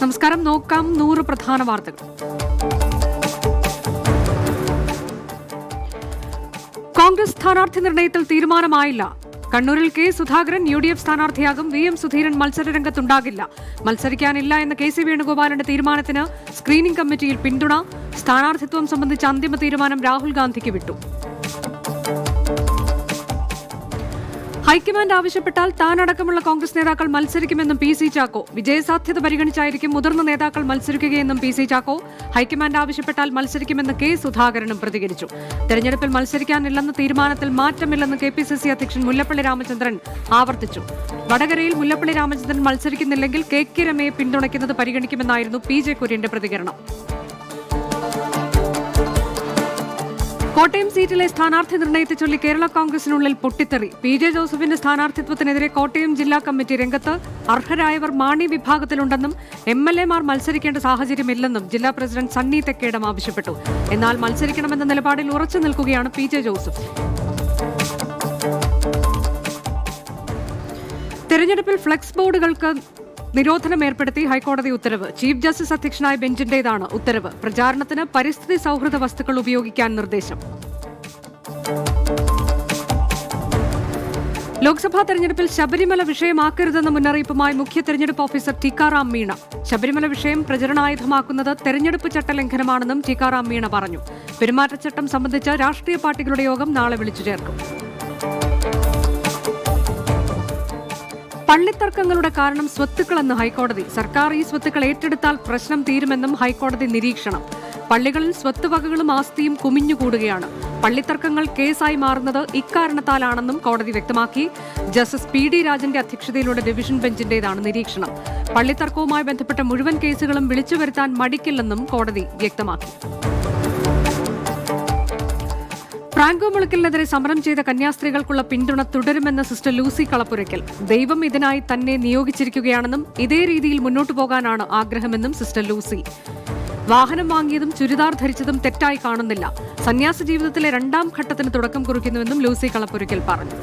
നമസ്കാരം. നോക്കാം 100 പ്രധാന വാർത്തകൾ. കോൺഗ്രസ് സ്ഥാനാർത്ഥി നിർണയത്തിൽ തീരുമാനമായില്ല. കണ്ണൂരിൽ കെ സുധാകരൻ UDF സ്ഥാനാർത്ഥിയാകും. VM സുധീരൻ മത്സരരംഗത്തുണ്ടാകില്ല. മത്സരിക്കാനില്ല എന്ന KC വേണുഗോപാലിന്റെ തീരുമാനത്തിന് സ്ക്രീനിംഗ് കമ്മിറ്റിയിൽ പിന്തുണ. സ്ഥാനാർത്ഥിത്വം സംബന്ധിച്ച അന്തിമ തീരുമാനം രാഹുൽ ഗാന്ധിക്ക് വിട്ടു. ഹൈക്കമാൻഡ് ആവശ്യപ്പെട്ടാൽ താനടക്കമുള്ള കോൺഗ്രസ് നേതാക്കൾ മത്സരിക്കുമെന്നും PC ചാക്കോ. വിജയസാധ്യത പരിഗണിച്ചായിരിക്കും മുതിർന്ന നേതാക്കൾ മത്സരിക്കുകയെന്നും PC ചാക്കോ. ഹൈക്കമാൻഡ് ആവശ്യപ്പെട്ടാൽ മത്സരിക്കുമെന്ന് K സുധാകരനും പ്രതികരിച്ചു. തെരഞ്ഞെടുപ്പിൽ മത്സരിക്കാനില്ലെന്ന തീരുമാനത്തിൽ മാറ്റമില്ലെന്ന് KPCC അധ്യക്ഷൻ മുല്ലപ്പള്ളി രാമചന്ദ്രൻ ആവർത്തിച്ചു. വടകരയിൽ മുല്ലപ്പള്ളി രാമചന്ദ്രൻ മത്സരിക്കുന്നില്ലെങ്കിൽ KK രമയെ പിന്തുണയ്ക്കുന്നത് പരിഗണിക്കുമെന്നായിരുന്നു PJ കുര്യന്റെ പ്രതികരണം. കോട്ടയം സീറ്റിലെ സ്ഥാനാർത്ഥി നിർണയത്തെ ചൊല്ലി കേരള കോൺഗ്രസിനുള്ളിൽ പൊട്ടിത്തെറി. PJ ജോസഫിന്റെ സ്ഥാനാർത്ഥിത്വത്തിനെതിരെ കോട്ടയം ജില്ലാ കമ്മിറ്റി രംഗത്ത്. അർഹരായവർ മാണി വിഭാഗത്തിലുണ്ടെന്നും MLA-മാർ മത്സരിക്കേണ്ട സാഹചര്യമില്ലെന്നും ജില്ലാ പ്രസിഡന്റ് സണ്ണി തെക്കേടം ആവശ്യപ്പെട്ടു. എന്നാൽ മത്സരിക്കണമെന്ന നിലപാടിൽ ഉറച്ചു നിൽക്കുകയാണ് PJ ജോസഫ്. തെരഞ്ഞെടുപ്പിൽ ഫ്ലെക്സ് ബോർഡുകൾക്ക് നിരോധനം ഏർപ്പെടുത്തി ഹൈക്കോടതി ഉത്തരവ്. ചീഫ് ജസ്റ്റിസ് അധ്യക്ഷനായ ബെഞ്ചിന്റേതാണ് ഉത്തരവ്. പ്രചാരണത്തിന് പരിസ്ഥിതി സൗഹൃദ വസ്തുക്കൾ ഉപയോഗിക്കാൻ നിർദ്ദേശം. ലോക്സഭാ തെരഞ്ഞെടുപ്പിൽ ശബരിമല വിഷയമാക്കരുതെന്ന മുന്നറിയിപ്പുമായി മുഖ്യ തെരഞ്ഞെടുപ്പ് ഓഫീസർ ടിക്കാറാം മീണ. ശബരിമല വിഷയം പ്രചരണായുധമാക്കുന്നത് തെരഞ്ഞെടുപ്പ് ചട്ടലംഘനമാണെന്നും ടിക്കാറാം മീണ പറഞ്ഞു. പെരുമാറ്റച്ചട്ടം സംബന്ധിച്ച് രാഷ്ട്രീയ പാർട്ടികളുടെ യോഗം നാളെ വിളിച്ചു ചേർക്കും. പള്ളിത്തർക്കങ്ങളുടെ കാരണം സ്വത്തുക്കളെന്ന് ഹൈക്കോടതി. സർക്കാർ ഈ സ്വത്തുക്കൾ ഏറ്റെടുത്താൽ പ്രശ്നം തീരുമെന്നും ഹൈക്കോടതി നിരീക്ഷണം. പള്ളികളിൽ സ്വത്തുവകകളും ആസ്തിയും കുമിഞ്ഞുകൂടുകയാണ്. പള്ളിത്തർക്കങ്ങൾ കേസായി മാറുന്നത് ഇക്കാരണത്താലാണെന്നും കോടതി വ്യക്തമാക്കി. ജസ്റ്റിസ് PD രാജന്റെ അധ്യക്ഷതയിലുള്ള ഡിവിഷൻ ബെഞ്ചിന്റേതാണ് നിരീക്ഷണം. പള്ളിത്തർക്കവുമായി ബന്ധപ്പെട്ട മുഴുവൻ കേസുകളും വിളിച്ചുവരുത്താൻ മടിക്കില്ലെന്നും കോടതി വ്യക്തമാക്കി. ഫ്രാങ്കോ മുളയ്ക്കലിനെതിരെ സമരം ചെയ്ത കന്യാസ്ത്രീകൾക്കുള്ള പിന്തുണ തുടരുമെന്ന് സിസ്റ്റർ ലൂസി കളപ്പുരയ്ക്കൽ. ദൈവം ഇതിനായി തന്നെ നിയോഗിച്ചിരിക്കുകയാണെന്നും ഇതേ രീതിയിൽ മുന്നോട്ടു പോകാനാണ് ആഗ്രഹമെന്നും സിസ്റ്റർ ലൂസി. വാഹനം വാങ്ങിയതും ചുരിദാർ ധരിച്ചതും തെറ്റായി കാണുന്നില്ല. സന്യാസ ജീവിതത്തിലെ 2ാം ഘട്ടത്തിന് തുടക്കം കുറിക്കുന്നുവെന്നും ലൂസി കളപ്പുരയ്ക്കൽ പറഞ്ഞു.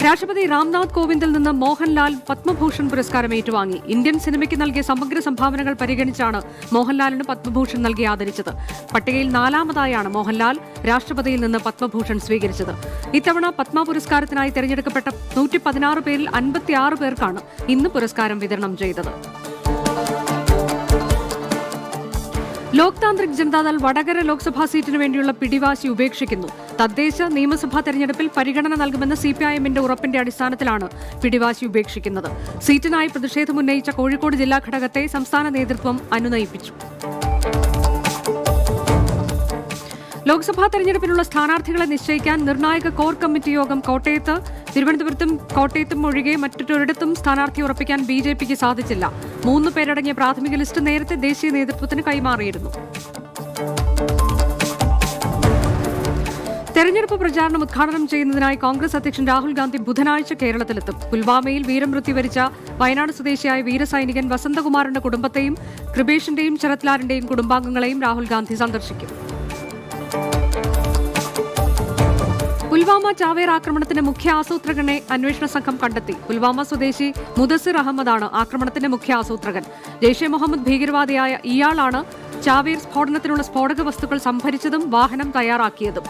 രാഷ്ട്രപതി രാംനാഥ് കോവിന്ദിൽ നിന്ന് മോഹൻലാൽ പത്മഭൂഷൺ പുരസ്കാരം ഏറ്റുവാങ്ങി. ഇന്ത്യൻ സിനിമയ്ക്ക് നൽകിയ സമഗ്ര സംഭാവനകൾ പരിഗണിച്ചാണ് മോഹൻലാലിന് പത്മഭൂഷൺ നൽകി ആദരിച്ചത്. പട്ടികയിൽ 4ാമതായാണ് മോഹൻലാൽ രാഷ്ട്രപതിയിൽ നിന്ന് പത്മഭൂഷൺ സ്വീകരിച്ചത്. ഇത്തവണ പത്മ പുരസ്കാരത്തിനായി തെരഞ്ഞെടുക്കപ്പെട്ട 116 പേരിൽ 56 പേർക്കാണ് ഇന്ന് പുരസ്കാരം വിതരണം ചെയ്തത്. ലോക് താന്ത്രിക് ജനതാദൾ വടകര ലോക്സഭാ സീറ്റിനു വേണ്ടിയുള്ള പിടിവാശി ഉപേക്ഷിക്കുന്നു. തദ്ദേശ നിയമസഭാ തെരഞ്ഞെടുപ്പിൽ പരിഗണന നൽകുമെന്ന CPIM-ന്റെ ഉറപ്പിന്റെ അടിസ്ഥാനത്തിലാണ് പിടിവാശി ഉപേക്ഷിക്കുന്നത്. സീറ്റിനായി പ്രതിഷേധമുന്നയിച്ച കോഴിക്കോട് ജില്ലാ ഘടകത്തെ സംസ്ഥാന നേതൃത്വം അനുനയിപ്പിച്ചു. ലോക്സഭാ തെരഞ്ഞെടുപ്പിനുള്ള സ്ഥാനാർത്ഥികളെ നിശ്ചയിക്കാൻ നിർണായക കോർ കമ്മിറ്റി യോഗം കോട്ടയത്ത്. തിരുവനന്തപുരത്തും കോട്ടയത്തും ഒഴികെ മറ്റൊരിടത്തും സ്ഥാനാർത്ഥി ഉറപ്പിക്കാൻ BJPക്ക് സാധിച്ചില്ല. 3 പേരടങ്ങിയ പ്രാഥമിക ലിസ്റ്റ് നേരത്തെ ദേശീയ നേതൃത്വത്തിന് കൈമാറിയിരുന്നു. തെരഞ്ഞെടുപ്പ് പ്രചാരണം ഉദ്ഘാടനം ചെയ്യുന്നതിനായി കോൺഗ്രസ് അധ്യക്ഷൻ രാഹുൽ ഗാന്ധി ബുധനാഴ്ച കേരളത്തിലെത്തും. പുൽവാമയിൽ വീരമൃത്യു വരിച്ച വയനാട് സ്വദേശിയായ വീരസൈനികൻ വസന്തകുമാറിന്റെ കുടുംബത്തെയും കൃപേഷിന്റെയും ശരത്ലാലിന്റെയും കുടുംബാംഗങ്ങളെയും രാഹുൽ ഗാന്ധി സന്ദർശിക്കും. പുൽവാമ ചാവേർ ആക്രമണത്തിന്റെ മുഖ്യ ആസൂത്രകനെ അന്വേഷണ സംഘം കണ്ടെത്തി. പുൽവാമ സ്വദേശി മുദസ്സിർ അഹമ്മദാണ് ആക്രമണത്തിന്റെ മുഖ്യ ആസൂത്രകൻ. ജെയ്ഷെ മുഹമ്മദ് ഭീകരവാദിയായ ഇയാളാണ് ചാവേർ സ്ഫോടനത്തിനുള്ള സ്ഫോടക വസ്തുക്കൾ സംഭരിച്ചതും വാഹനം തയ്യാറാക്കിയതും.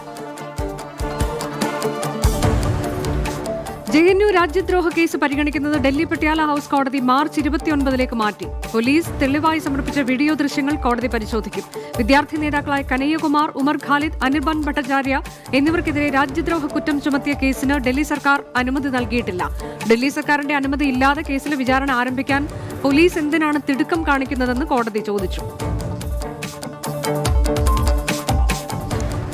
JNU രാജ്യദ്രോഹ കേസ് പരിഗണിക്കുന്നത് ഡൽഹി പട്യാല ഹൌസ് കോടതി മാർച്ച് 29 മാറ്റി. പോലീസ് തെളിവായി സമർപ്പിച്ച വീഡിയോ ദൃശ്യങ്ങൾ കോടതി പരിശോധിക്കും. വിദ്യാർത്ഥി നേതാക്കളായ കനയ്യകുമാർ, ഉമർ ഖാലിദ്, അനിർബൻ ഭട്ടാചാര്യ എന്നിവർക്കെതിരെ രാജ്യദ്രോഹ കുറ്റം ചുമത്തിയ കേസിന് ഡൽഹി സർക്കാർ അനുമതി നൽകിയിട്ടില്ല. ഡൽഹി സർക്കാരിന്റെ അനുമതി ഇല്ലാതെ കേസിലെ വിചാരണ ആരംഭിക്കാൻ പോലീസ് എന്തിനാണ് തിടുക്കം കാണിക്കുന്നതെന്ന് കോടതി ചോദിച്ചു.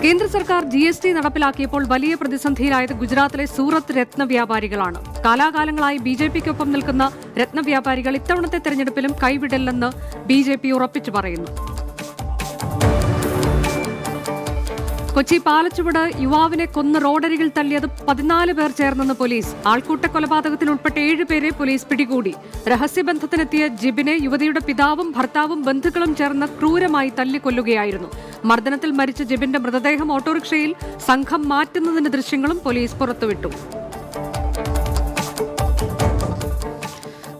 കേന്ദ്ര സർക്കാർ GST നടപ്പിലാക്കിയപ്പോൾ വലിയ പ്രതിസന്ധിയിലായത് ഗുജറാത്തിലെ സൂറത്ത് രത്ന വ്യാപാരികളാണ്. കാലാകാലങ്ങളായി BJPക്കൊപ്പം നിൽക്കുന്ന രത്ന വ്യാപാരികൾ ഇത്തവണത്തെ തെരഞ്ഞെടുപ്പിലും കൈവിടില്ലെന്ന് BJP ഉറപ്പിച്ചു പറയുന്നു. കൊച്ചി പാലച്ചുവട് യുവാവിനെ കൊന്ന് റോഡരികിൽ തല്ലിയത് 14 പേർ ചേർന്നെന്ന് പോലീസ്. ആൾക്കൂട്ട കൊലപാതകത്തിൽ ഉൾപ്പെട്ട 7 പേരെ പോലീസ് പിടികൂടി. രഹസ്യബന്ധത്തിനെത്തിയ ജിബിനെ യുവതിയുടെ പിതാവും ഭർത്താവും ബന്ധുക്കളും ചേർന്ന് ക്രൂരമായി തല്ലിക്കൊല്ലുകയായിരുന്നു. മർദ്ദനത്തിൽ മരിച്ച ജിബിന്റെ മൃതദേഹം ഓട്ടോറിക്ഷയിൽ സംഘം മാറ്റുന്നതിന്റെ ദൃശ്യങ്ങളും പോലീസ് പുറത്തുവിട്ടു.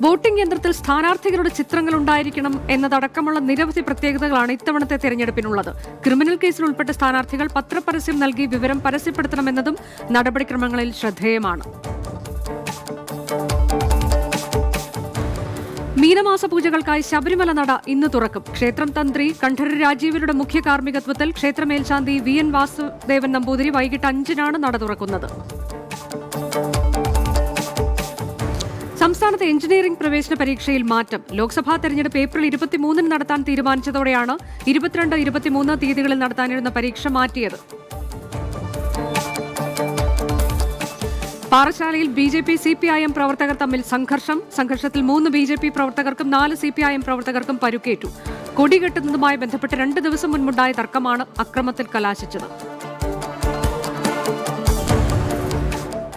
വോട്ടിംഗ് യന്ത്രത്തിൽ സ്ഥാനാർത്ഥികളുടെ ചിത്രങ്ങൾ ഉണ്ടായിരിക്കണം എന്നതടക്കമുള്ള നിരവധി പ്രത്യേകതകളാണ് ഇത്തവണത്തെ തെരഞ്ഞെടുപ്പിനുള്ളത്. ക്രിമിനൽ കേസിൽ ഉൾപ്പെട്ട സ്ഥാനാർത്ഥികൾ പത്രപരസ്യം നൽകി വിവരം പരസ്യപ്പെടുത്തണമെന്നതും നടപടിക്രമങ്ങളിൽ ശ്രദ്ധേയമാണ്. മീനമാസ പൂജകൾക്കായി ശബരിമല നട ഇന്ന് തുറക്കും. ക്ഷേത്രം തന്ത്രി കണ്ഠരര് രാജീവരുടെ മുഖ്യ കാർമ്മികത്വത്തിൽ ക്ഷേത്ര മേൽശാന്തി VN വാസുദേവൻ നമ്പൂതിരി വൈകിട്ട് 5-നാണ് നട തുറക്കുന്നത്. സംസ്ഥാനത്ത് എഞ്ചിനീയറിംഗ് പ്രവേശന പരീക്ഷയിൽ മാറ്റം. ലോക്സഭാ തെരഞ്ഞെടുപ്പ് ഏപ്രിൽ 23-ന് നടത്താൻ തീരുമാനിച്ചതോടെയാണ് 22, 23 തീയതികളിൽ നടത്താനിരുന്ന പരീക്ഷ മാറ്റിയത്. പാറശാലയിൽ BJP CPIM പ്രവർത്തകർ തമ്മിൽ സംഘർഷത്തിൽ 3 BJP പ്രവർത്തകർക്കും 4 CPIM പ്രവർത്തകർക്കും പരുക്കേറ്റു. കൊടികെട്ടുന്നതുമായി ബന്ധപ്പെട്ട് 2 ദിവസം മുൻപുണ്ടായ തർക്കമാണ് അക്രമത്തിൽ കലാശിച്ചത്.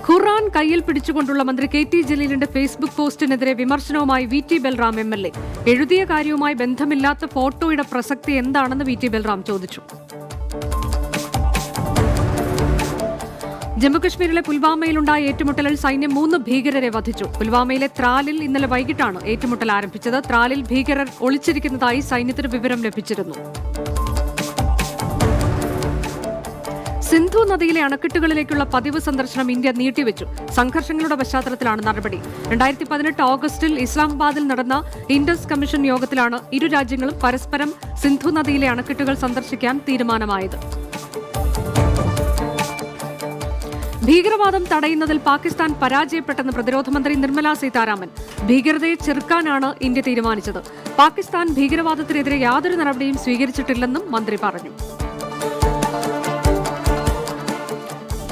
ഖുർആൻ കയ്യിൽ പിടിച്ചുകൊണ്ടുള്ള മന്ത്രി KT ജലീലിന്റെ ഫേസ്ബുക്ക് പോസ്റ്റിനെതിരെ വിമർശനവുമായി VT ബൽറാം MLA. എഴുതിയ കാര്യവുമായി ബന്ധമില്ലാത്ത ഫോട്ടോയുടെ പ്രസക്തി എന്താണെന്ന് VT ബൽറാം ചോദിച്ചു. ജമ്മുകശ്മീരിലെ പുൽവാമയിലുണ്ടായ ഏറ്റുമുട്ടലിൽ സൈന്യം 3 ഭീകരരെ വധിച്ചു. പുൽവാമയിലെ ത്രാലിൽ ഇന്നലെ വൈകിട്ടാണ് ഏറ്റുമുട്ടൽ ആരംഭിച്ചത്. ത്രാലിൽ ഭീകരർ ഒളിച്ചിരിക്കുന്നതായി സൈന്യത്തിന് വിവരം ലഭിച്ചിരുന്നു. സിന്ധു നദിയിലെ അണക്കെട്ടുകളിലേക്കുള്ള പതിവ് സന്ദർശനം ഇന്ത്യ നീട്ടിവെച്ചു. സംഘർഷങ്ങളുടെ പശ്ചാത്തലത്തിലാണ് നടപടി. 2018 ഓഗസ്റ്റിൽ ഇസ്ലാമാബാദിൽ നടന്ന ഇൻഡസ് കമ്മീഷൻ യോഗത്തിലാണ് ഇരു രാജ്യങ്ങളും പരസ്പരം സിന്ധു നദിയിലെ അണക്കെട്ടുകൾ സന്ദർശിക്കാൻ തീരുമാനമായത്. ഭീകരവാദം തടയുന്നതിൽ പാകിസ്ഥാൻ പരാജയപ്പെട്ടെന്ന് പ്രതിരോധ മന്ത്രി നിർമ്മല സീതാരാമൻ. ഭീകരതയെ ചെറുക്കാനാണ് ഇന്ത്യ തീരുമാനിച്ചത്. പാകിസ്ഥാൻ ഭീകരവാദത്തിനെതിരെ യാതൊരു നടപടിയും സ്വീകരിച്ചിട്ടില്ലെന്നും മന്ത്രി പറഞ്ഞു.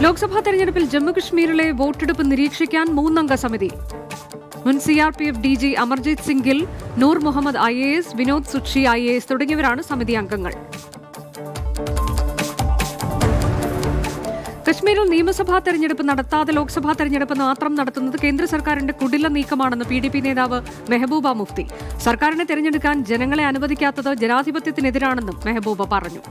ലോക്സഭാ തെരഞ്ഞെടുപ്പിൽ ജമ്മുകശ്മീരിലെ വോട്ടെടുപ്പ് നിരീക്ഷിക്കാൻ 3-അംഗ സമിതി. മുൻ CRPF DG അമർജിത് സിംഗ് ഗിൽ, നൂർ മുഹമ്മദ് IAS, വിനോദ് സുക്ഷി IAS തുടങ്ങിയവരാണ് സമിതി അംഗങ്ങൾ. കശ്മീരിൽ നിയമസഭാ തെരഞ്ഞെടുപ്പ് നടത്താതെ ലോക്സഭാ തെരഞ്ഞെടുപ്പ് മാത്രം നടത്തുന്നത് കേന്ദ്ര സർക്കാരിന്റെ കുടില നീക്കമാണെന്ന് PDP നേതാവ് മെഹബൂബ മുഫ്തി. സർക്കാരിനെ തെരഞ്ഞെടുക്കാൻ ജനങ്ങളെ അനുവദിക്കാത്തത് ജനാധിപത്യത്തിനെതിരാണെന്നും മെഹബൂബ പറഞ്ഞു.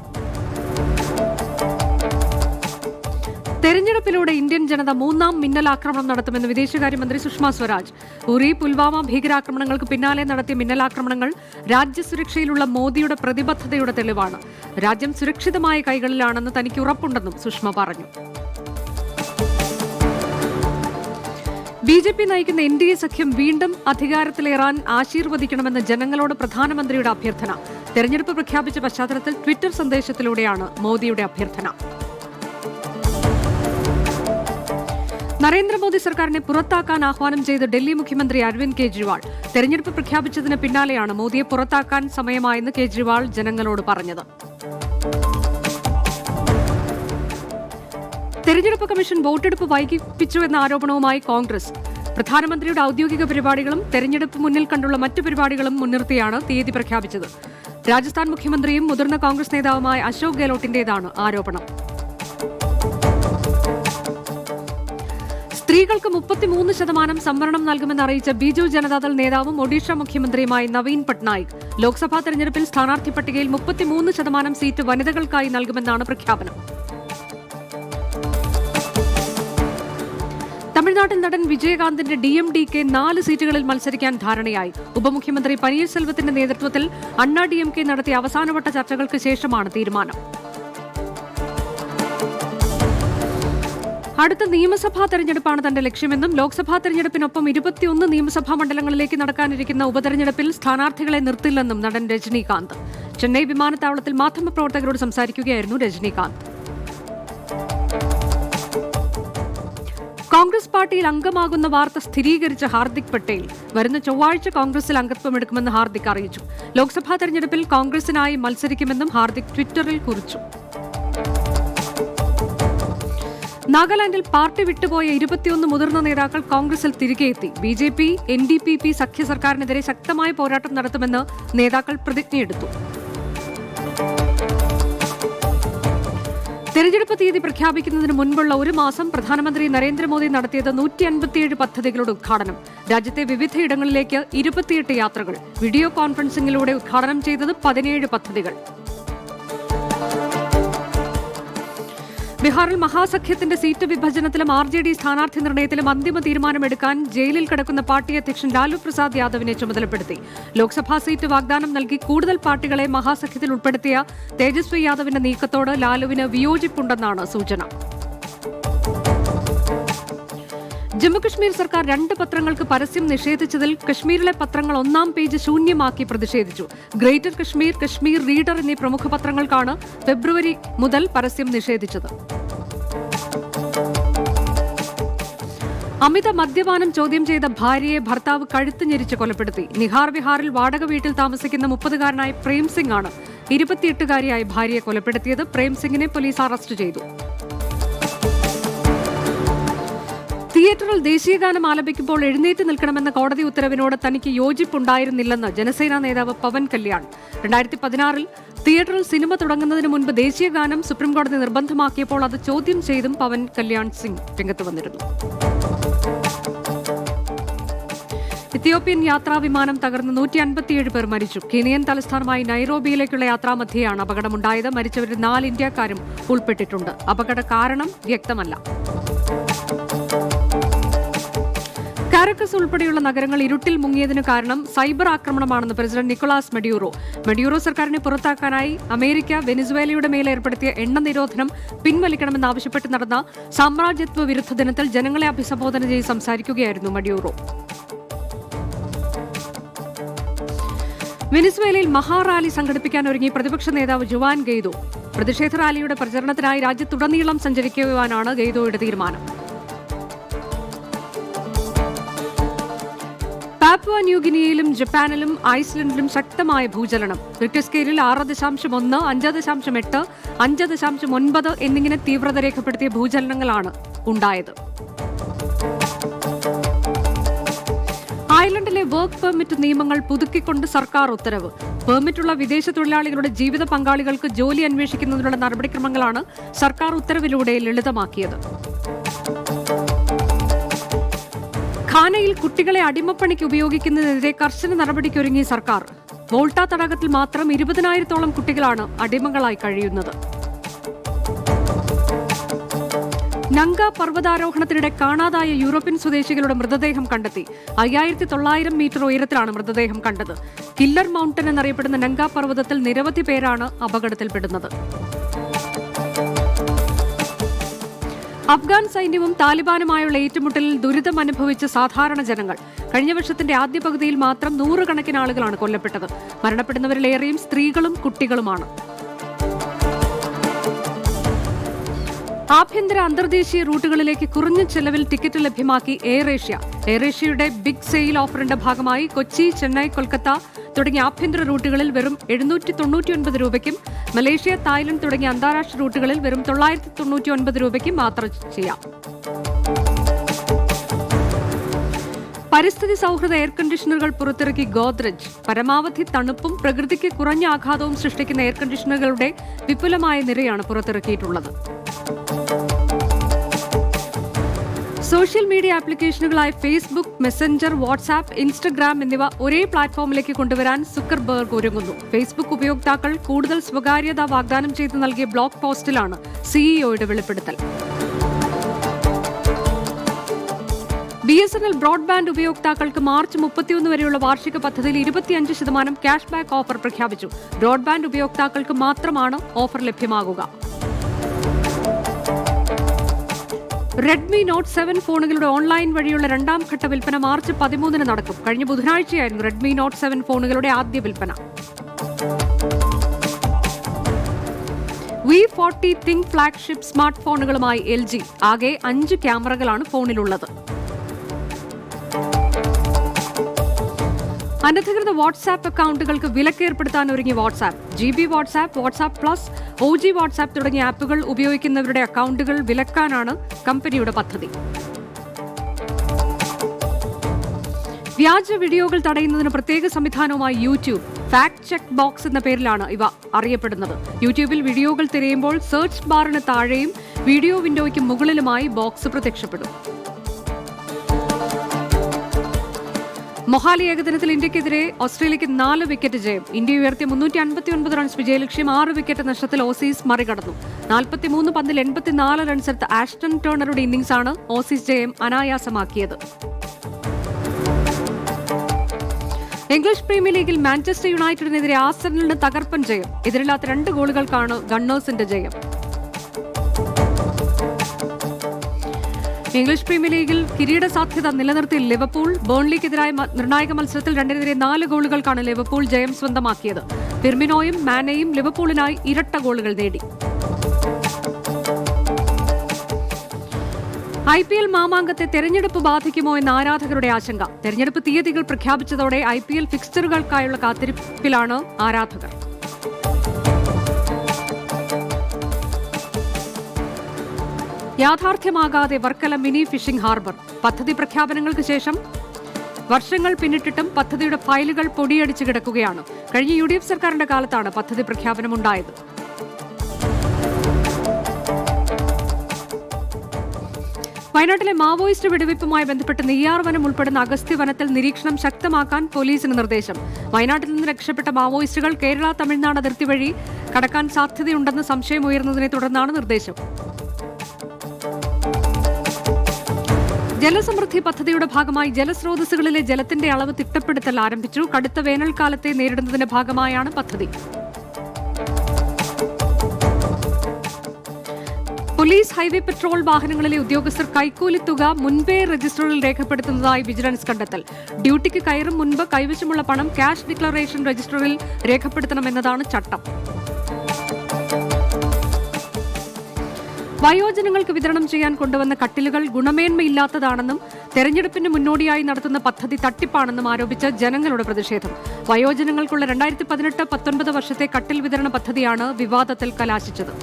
തെരഞ്ഞെടുപ്പിലൂടെ ഇന്ത്യൻ ജനത 3-ാം മിന്നലാക്രമണം നടത്തുമെന്ന് വിദേശകാര്യമന്ത്രി സുഷമ സ്വരാജ്. ഉറി, പുൽവാമ ഭീകരാക്രമണങ്ങൾക്ക് പിന്നാലെ നടത്തിയ മിന്നലാക്രമണങ്ങൾ രാജ്യസുരക്ഷയിലുള്ള മോദിയുടെ പ്രതിബദ്ധതയുടെ തെളിവാണ്. രാജ്യം സുരക്ഷിതമായ കൈകളിലാണെന്ന് തനിക്ക് ഉറപ്പുണ്ടെന്നും സുഷമ പറഞ്ഞു. BJP നയിക്കുന്ന NDA സഖ്യം വീണ്ടും അധികാരത്തിലേറാൻ ആശീർവദിക്കണമെന്ന് ജനങ്ങളോട് പ്രധാനമന്ത്രിയുടെ അഭ്യർത്ഥന. തെരഞ്ഞെടുപ്പ് പ്രഖ്യാപിച്ച പശ്ചാത്തലത്തിൽ ട്വിറ്റർ സന്ദേശത്തിലൂടെയാണ് മോദിയുടെ അഭ്യർത്ഥന. നരേന്ദ്രമോദി സർക്കാരിനെ പുറത്താക്കാൻ ആഹ്വാനം ചെയ്ത് ഡൽഹി മുഖ്യമന്ത്രി അരവിന്ദ് കെജ്രിവാൾ. തെരഞ്ഞെടുപ്പ് പ്രഖ്യാപിച്ചതിന് പിന്നാലെയാണ് മോദിയെ പുറത്താക്കാൻ സമയമായെന്ന് കെജ്രിവാൾ ജനങ്ങളോട് പറഞ്ഞത്. തെരഞ്ഞെടുപ്പ് കമ്മീഷൻ വോട്ടെടുപ്പ് വൈകിപ്പിച്ചുവെന്ന ആരോപണവുമായി കോൺഗ്രസ്. പ്രധാനമന്ത്രിയുടെ ഔദ്യോഗിക പരിപാടികളും തെരഞ്ഞെടുപ്പ് മുന്നിൽ കണ്ടുള്ള മറ്റു പരിപാടികളും മുൻനിർത്തിയാണ് തീയതി പ്രഖ്യാപിച്ചത്. രാജസ്ഥാൻ മുഖ്യമന്ത്രിയും മുതിർന്ന കോൺഗ്രസ് നേതാവുമായ അശോക് ഗെഹ്ലോട്ടിന്റേതാണ് ആരോപണം. സ്ത്രീകൾക്ക് 33% സംവരണം നൽകുമെന്ന് അറിയിച്ച ബിജു ജനതാദൾ നേതാവും ഒഡീഷ മുഖ്യമന്ത്രിയുമായി നവീൻ പട്നായിക്. ലോക്സഭാ തെരഞ്ഞെടുപ്പിൽ സ്ഥാനാർത്ഥി പട്ടികയിൽ 33% സീറ്റ് വനിതകൾക്കായി നൽകുമെന്നാണ് പ്രഖ്യാപനം. തമിഴ്നാട്ടിൽ നടൻ വിജയകാന്തിന്റെ DMDK 4 സീറ്റുകളിൽ മത്സരിക്കാൻ ധാരണയായി. ഉപമുഖ്യമന്ത്രി പനീർസെൽവത്തിന്റെ നേതൃത്വത്തിൽ അണ്ണാ DMK നടത്തിയ അവസാനവട്ട ചർച്ചകൾക്ക് ശേഷമാണ് തീരുമാനം. അടുത്ത നിയമസഭാ തെരഞ്ഞെടുപ്പാണ് തന്റെ ലക്ഷ്യമെന്നും ലോക്സഭാ തെരഞ്ഞെടുപ്പിനൊപ്പം 21 നിയമസഭാ മണ്ഡലങ്ങളിലേക്ക് നടക്കാനിരിക്കുന്ന ഉപതെരഞ്ഞെടുപ്പിൽ സ്ഥാനാർത്ഥികളെ നിർത്തില്ലെന്നും നടൻ രജനീകാന്ത്. ചെന്നൈ വിമാനത്താവളത്തിൽ മാധ്യമപ്രവർത്തകരോട് സംസാരിക്കുകയായിരുന്നു രജനീകാന്ത്. കോൺഗ്രസ് പാർട്ടിയിൽ അംഗമാകുന്ന വാർത്ത സ്ഥിരീകരിച്ച ഹാർദിക് പട്ടേൽ. വരുന്ന ചൊവ്വാഴ്ച കോൺഗ്രസിൽ അംഗത്വമെടുക്കുമെന്ന് ഹാർദിക് അറിയിച്ചു. ലോക്സഭാ തെരഞ്ഞെടുപ്പിൽ കോൺഗ്രസിനായി മത്സരിക്കുമെന്നും ഹാർദിക് ട്വിറ്ററിൽ കുറിച്ചു. നാഗാലാൻഡിൽ പാർട്ടി വിട്ടുപോയ 21 മുതിർന്ന നേതാക്കൾ കോൺഗ്രസിൽ തിരികെയെത്തി. BJP NDPP സഖ്യ സർക്കാരിനെതിരെ ശക്തമായ പോരാട്ടം നടത്തുമെന്ന് നേതാക്കൾ പ്രതിജ്ഞയെടുത്തു. തെരഞ്ഞെടുപ്പ് തീയതി പ്രഖ്യാപിക്കുന്നതിന് മുൻപുള്ള ഒരു മാസം പ്രധാനമന്ത്രി നരേന്ദ്രമോദി നടത്തിയത് 157 പദ്ധതികളുടെ ഉദ്ഘാടനം. രാജ്യത്തെ വിവിധയിടങ്ങളിലേക്ക് 28 യാത്രകൾ. വീഡിയോ കോൺഫറൻസിംഗിലൂടെ ഉദ്ഘാടനം ചെയ്തത് 17 പദ്ധതികൾ. ബീഹാറിൽ മഹാസഖ്യത്തിന്റെ സീറ്റ് വിഭജനത്തിലും RJD സ്ഥാനാർത്ഥി നിർണയത്തിലും അന്തിമ തീരുമാനമെടുക്കാൻ ജയിലിൽ കിടക്കുന്ന പാർട്ടി അധ്യക്ഷൻ ലാലു പ്രസാദ് യാദവിനെ ചുമതലപ്പെടുത്തി. ലോക്സഭാ സീറ്റ് വാഗ്ദാനം നൽകി കൂടുതൽ പാർട്ടികളെ മഹാസഖ്യത്തിൽ ഉൾപ്പെടുത്തിയ തേജസ്വി യാദവിന്റെ നീക്കത്തോട് ലാലുവിന് വിയോജിപ്പുണ്ടെന്നാണ് സൂചന. ജമ്മുകശ്മീർ സർക്കാർ 2 പത്രങ്ങൾക്ക് പരസ്യം നിഷേധിച്ചതിൽ കശ്മീരിലെ പത്രങ്ങൾ 1-ാം പേജ് ശൂന്യമാക്കി പ്രതിഷേധിച്ചു. ഗ്രേറ്റർ കശ്മീർ, കശ്മീർ റീഡർ എന്നീ പ്രമുഖ പത്രങ്ങൾക്കാണ് ഫെബ്രുവരി മുതൽ പരസ്യം നിഷേധിച്ചത്. അമിത മദ്യപാനം ചോദ്യം ചെയ്ത ഭാര്യയെ ഭർത്താവ് കഴുത്ത് ഞെരിച്ച് കൊലപ്പെടുത്തി. നിഹാർ വിഹാറിൽ വാടക വീട്ടിൽ താമസിക്കുന്ന 30-കാരനായ പ്രേം സിംഗ് ആണ് 28-കാരിയായ ഭാര്യയെ കൊലപ്പെടുത്തിയത്. പ്രേം സിംഗിനെ പോലീസ് അറസ്റ്റ് ചെയ്തു. തിയേറ്ററിൽ ദേശീയഗാനം ആലപിക്കുമ്പോൾ എഴുന്നേറ്റ് നിൽക്കണമെന്ന കോടതി ഉത്തരവിനോട് തനിക്ക് യോജിപ്പുണ്ടായിരുന്നില്ലെന്ന് ജനസേനാ നേതാവ് പവൻ കല്യാൺ. 2016-ൽ തിയേറ്ററിൽ സിനിമ തുടങ്ങുന്നതിന് മുൻപ് ദേശീയഗാനം സുപ്രീംകോടതി നിർബന്ധമാക്കിയപ്പോൾ അത് ചോദ്യം ചെയ്തും പവൻ കല്യാൺ സിംഗ് രംഗത്ത് വന്നിരുന്നു. ഇത്യോപ്യൻ യാത്രാ വിമാനം തകർന്ന് 157 പേർ മരിച്ചു. കെനിയൻ തലസ്ഥാനമായി നൈറോബിയിലേക്കുള്ള യാത്രാമധ്യയാണ് അപകടമുണ്ടായത്. മരിച്ചവരിൽ 4 ഇന്ത്യക്കാരും ഉൾപ്പെട്ടിട്ടുണ്ട്. അപകട കാരണം വ്യക്തമല്ല. കാരക്കസ് ഉൾപ്പെടെയുള്ള നഗരങ്ങൾ ഇരുട്ടിൽ മുങ്ങിയതിനു കാരണം സൈബർ ആക്രമണമാണെന്ന് പ്രസിഡന്റ് നിക്കോളാസ് മഡ്യൂറോ. മഡ്യൂറോ സർക്കാരിനെ പുറത്താക്കാനായി അമേരിക്ക വെനിസ്വേലയുടെ മേൽ ഏർപ്പെടുത്തിയ എണ്ണ നിരോധനം പിൻവലിക്കണമെന്നാവശ്യപ്പെട്ട് നടന്ന സാമ്രാജ്യത്വ വിരുദ്ധ ദിനത്തിൽ ജനങ്ങളെ അഭിസംബോധന ചെയ്ത് സംസാരിക്കുകയായിരുന്നു മഡ്യൂറോ. വെനിസ്വേലയിൽ മഹാറാലി സംഘടിപ്പിക്കാൻ ഒരുങ്ങി പ്രതിപക്ഷ നേതാവ് ജുവാൻ ഗെയ്ദോ. പ്രതിഷേധ റാലിയുടെ പ്രചരണത്തിനായി രാജ്യത്തുടനീളം സഞ്ചരിക്കുവാനാണ് ഗെയ്ദോയുടെ തീരുമാനം. പാപ്പുവ ന്യൂഗിനിയയിലും ജപ്പാനിലും ഐസ്ലൻഡിലും ശക്തമായ ഭൂചലനം. റിക്ടർ സ്കെയിലിൽ 6.1, 5.8, 5.9 എന്നിങ്ങനെ തീവ്രത രേഖപ്പെടുത്തിയ ഭൂചലനങ്ങളാണ് ഉണ്ടായത്. അയർലൻഡിലെ വർക്ക് പെർമിറ്റ് നിയമങ്ങൾ പുതുക്കിക്കൊണ്ട് സർക്കാർ ഉത്തരവ്. പെർമിറ്റുള്ള വിദേശ തൊഴിലാളികളുടെ ജീവിത പങ്കാളികൾക്ക് ജോലി അന്വേഷിക്കുന്നതിനുള്ള നടപടിക്രമങ്ങളാണ് സർക്കാർ ഉത്തരവിലൂടെ ലളിതമാക്കിയത്. ഖാനയിൽ കുട്ടികളെ അടിമപ്പണിക്ക് ഉപയോഗിക്കുന്നതിനെതിരെ കർശന നടപടിക്കൊരുങ്ങി സർക്കാർ. വോൾട്ട തടാകത്തിൽ മാത്രം 20,000-ഓളം കുട്ടികളാണ് അടിമകളായി കഴിയുന്നത്. നങ്ക പർവ്വതാരോഹണത്തിനിടെ കാണാതായ യൂറോപ്യൻ സ്വദേശികളുടെ മൃതദേഹം കണ്ടെത്തി. 5,900 മീറ്റർ ഉയരത്തിലാണ് മൃതദേഹം കണ്ടത്. കില്ലർ മൗണ്ടൻ എന്നറിയപ്പെടുന്ന നങ്ക പർവ്വതത്തിൽ നിരവധി പേരാണ് അപകടത്തിൽപ്പെടുന്നത്. അഫ്ഗാൻ സൈന്യവും താലിബാനുമായുള്ള ഏറ്റുമുട്ടലിൽ ദുരിതമനുഭവിച്ച സാധാരണ ജനങ്ങൾ. കഴിഞ്ഞ വർഷത്തിന്റെ ആദ്യ പകുതിയിൽ മാത്രം 100 കണക്കിന് ആളുകളാണ് കൊല്ലപ്പെട്ടത്. മരണപ്പെടുന്നവരിലേറെയും സ്ത്രീകളും കുട്ടികളുമാണ്. ആഭ്യന്തര അന്തർദേശീയ റൂട്ടുകളിലേക്ക് കുറഞ്ഞ ചെലവിൽ ടിക്കറ്റ് ലഭ്യമാക്കി എയർ ഏഷ്യ. എയർ ഏഷ്യയുടെ ബിഗ് സെയിൽ ഓഫറിന്റെ ഭാഗമായി കൊച്ചി, ചെന്നൈ, കൊൽക്കത്ത തുടങ്ങിയ ആഭ്യന്തര റൂട്ടുകളിൽ വെറും 799 രൂപയ്ക്കും മലേഷ്യ, തായ്ലൻഡ് തുടങ്ങിയ അന്താരാഷ്ട്ര റൂട്ടുകളിൽ വെറും 999 രൂപയ്ക്കും യാത്ര ചെയ്യാം. പരിസ്ഥിതി സൗഹൃദ എയർ കണ്ടീഷണറുകൾ പുറത്തിറക്കി ഗോദ്രേജ്. പരമാവധി തണുപ്പും പ്രകൃതിക്ക് കുറഞ്ഞ ആഘാതവും സൃഷ്ടിക്കുന്ന എയർ കണ്ടീഷണറുകളുടെ വിപുലമായ നിരയാണ് പുറത്തിറക്കിയിട്ടുള്ളത്. സോഷ്യൽ മീഡിയ ആപ്ലിക്കേഷനുകളായ ഫേസ്ബുക്ക്, മെസഞ്ചർ, വാട്സ്ആപ്പ്, ഇൻസ്റ്റഗ്രാം എന്നിവ ഒരേ പ്ലാറ്റ്ഫോമിലേക്ക് കൊണ്ടുവരാൻ സുക്കർബർഗ് ഒരുങ്ങുന്നു. ഫേസ്ബുക്ക് ഉപയോക്താക്കൾ കൂടുതൽ സ്വകാര്യത വാഗ്ദാനം ചെയ്ത് നൽകിയ ബ്ലോഗ് പോസ്റ്റിലാണ് സിഇഒയുടെ വെളിപ്പെടുത്തൽ. BSNL ബ്രോഡ്ബാൻഡ് ഉപയോക്താക്കൾക്ക് മാർച്ച് 31 വരെയുള്ള വാർഷിക പദ്ധതിയിൽ 25% ക്യാഷ് ബാക്ക് ഓഫർ പ്രഖ്യാപിച്ചു. ബ്രോഡ്ബാൻഡ് ഉപയോക്താക്കൾക്ക് മാത്രമാണ് ഓഫർ ലഭ്യമാകുക. റെഡ്മി നോട്ട് 7 ഫോണുകളുടെ ഓൺലൈൻ വഴിയുള്ള 2ാം ഘട്ട വിൽപ്പന മാർച്ച് 13 നടക്കും. കഴിഞ്ഞ ബുധനാഴ്ചയായിരുന്നു റെഡ്മി നോട്ട് 7 ഫോണുകളുടെ ആദ്യ വിൽപ്പന. V40 തിങ്ക് ഫ്ലാഗ്ഷിപ്പ് സ്മാർട്ട് ഫോണുകളുമായി LG. ആകെ 5 ക്യാമറകളാണ് ഫോണിലുള്ളത്. അനധികൃത വാട്സ്ആപ്പ് അക്കൗണ്ടുകൾക്ക് വിലക്കേർപ്പെടുത്താൻ ഒരുങ്ങി WhatsApp. GB WhatsApp, WhatsApp plus, OG WhatsApp തുടങ്ങിയ ആപ്പുകൾ ഉപയോഗിക്കുന്നവരുടെ അക്കൗണ്ടുകൾ വിലക്കാനാണ് കമ്പനിയുടെ പദ്ധതി. വ്യാജ വീഡിയോകൾ തടയുന്നതിന് പ്രത്യേക സംവിധാനവുമായി യൂട്യൂബ്. ഫാക്ട് ചെക്ക് ബോക്സ് എന്ന പേരിലാണ് ഇവ അറിയപ്പെടുന്നത്. യൂട്യൂബിൽ വീഡിയോകൾ തിരയുമ്പോൾ സെർച്ച് ബാറിന് താഴെയും വീഡിയോ വിൻഡോയ്ക്ക് മുകളിലുമായി ബോക്സ് പ്രത്യക്ഷപ്പെടും. മൊഹാലി ഏകദിനത്തിൽ ഇന്ത്യക്കെതിരെ ഓസ്ട്രേലിയക്ക് 4 വിക്കറ്റ് ജയം. ഇന്ത്യ ഉയർത്തിയ 359 റൺസ് വിജയലക്ഷ്യം 6 വിക്കറ്റ് നഷ്ടത്തിൽ ഓസീസ് മറികടന്നു. 43 പന്തിൽ 84 റൺസെടുത്ത ആഷ്ടൺ ടേണറുടെ ഇന്നിംഗ്സാണ് ഓസീസ് ജയം അനായാസമാക്കിയത്. ഇംഗ്ലീഷ് പ്രീമിയർ ലീഗിൽ മാഞ്ചസ്റ്റർ യുണൈറ്റഡിനെതിരെ ആർസണലിന് തകർപ്പൻ ജയം. എതിരില്ലാത്ത 2 ഗോളുകൾക്കാണ് ഗണ്ണേഴ്സിന്റെ ജയം. ഇംഗ്ലീഷ് പ്രീമിയർ ലീഗിൽ കിരീട സാധ്യത നിലനിർത്തി ലിവർപൂൾ. ബേൺലിക്കെതിരായ നിർണായക മത്സരത്തിൽ 2-4 ഗോളുകൾക്കാണ് ലിവർപൂൾ ജയം സ്വന്തമാക്കിയത്. ഫിർമിനോയും മാനെയും ലിവർപൂളിനായി ഇരട്ട ഗോളുകൾ നേടി. IPL മാമാങ്കത്തെ തെരഞ്ഞെടുപ്പ് ബാധിക്കുമോ എന്ന ആരാധകരുടെ ആശങ്ക. തെരഞ്ഞെടുപ്പ് തീയതികൾ പ്രഖ്യാപിച്ചതോടെ IPL ഫിക്സ്ചറുകൾക്കായുള്ള കാത്തിരിപ്പിലാണ് ആരാധകർ. യാഥാർത്ഥ്യമാകാതെ വർക്കല മിനി ഫിഷിംഗ് ഹാർബർ. പദ്ധതി പ്രഖ്യാപനങ്ങൾക്ക് ശേഷം വർഷങ്ങൾ പിന്നിട്ടിട്ടും പദ്ധതിയുടെ ഫയലുകൾ പൊടിയടിച്ചു കിടക്കുകയാണ്. കഴിഞ്ഞ UDF സർക്കാരിന്റെ കാലത്താണ് പദ്ധതി പ്രഖ്യാപനമുണ്ടായത്. വയനാട്ടിലെ മാവോയിസ്റ്റ് വെടിവയ്പുമായി ബന്ധപ്പെട്ട് നെയ്യാർ വനം ഉൾപ്പെടുന്ന അഗസ്ത്യ വനത്തിൽ നിരീക്ഷണം ശക്തമാക്കാൻ പോലീസിന് നിർദ്ദേശം. വയനാട്ടിൽ നിന്ന് രക്ഷപ്പെട്ട മാവോയിസ്റ്റുകൾ കേരള തമിഴ്നാട് അതിർത്തി വഴി കടക്കാൻ സാധ്യതയുണ്ടെന്ന് സംശയമുയർന്നതിനെ തുടർന്നാണ് നിർദ്ദേശം. ജലസമൃദ്ധി പദ്ധതിയുടെ ഭാഗമായി ജലസ്രോതസ്സുകളിലെ ജലത്തിന്റെ അളവ് തിട്ടപ്പെടുത്തൽ ആരംഭിച്ചു. കടുത്ത വേനൽക്കാലത്തെ നേരിടുന്നതിന്റെ ഭാഗമായാണ് പദ്ധതി. പോലീസ് ഹൈവേ പെട്രോൾ വാഹനങ്ങളിലെ ഉദ്യോഗസ്ഥർ കൈക്കൂലി തുക മുൻപേ രജിസ്റ്ററിൽ രേഖപ്പെടുത്തുന്നതായി വിജിലൻസ് കണ്ടെത്തൽ. ഡ്യൂട്ടിക്ക് കയറും മുൻപ് കൈവശമുള്ള പണം ക്യാഷ് ഡിക്ലറേഷൻ രജിസ്റ്ററിൽ രേഖപ്പെടുത്തണമെന്നതാണ് ചട്ടം. വയോജനങ്ങൾക്ക് വിതരണം ചെയ്യാൻ കൊണ്ടുവന്ന കട്ടിലുകൾ ഗുണമേന്മയില്ലാത്തതാണെന്നും തെരഞ്ഞെടുപ്പിന് മുന്നോടിയായി നടത്തുന്ന പദ്ധതി തട്ടിപ്പാണെന്നും ആരോപിച്ച് ജനങ്ങളുടെ പ്രതിഷേധം. വയോജനങ്ങൾക്കുള്ള 2018-19 വർഷത്തെ കട്ടിൽ വിതരണ പദ്ധതിയാണ് വിവാദത്തിൽ കലാശിച്ചത്.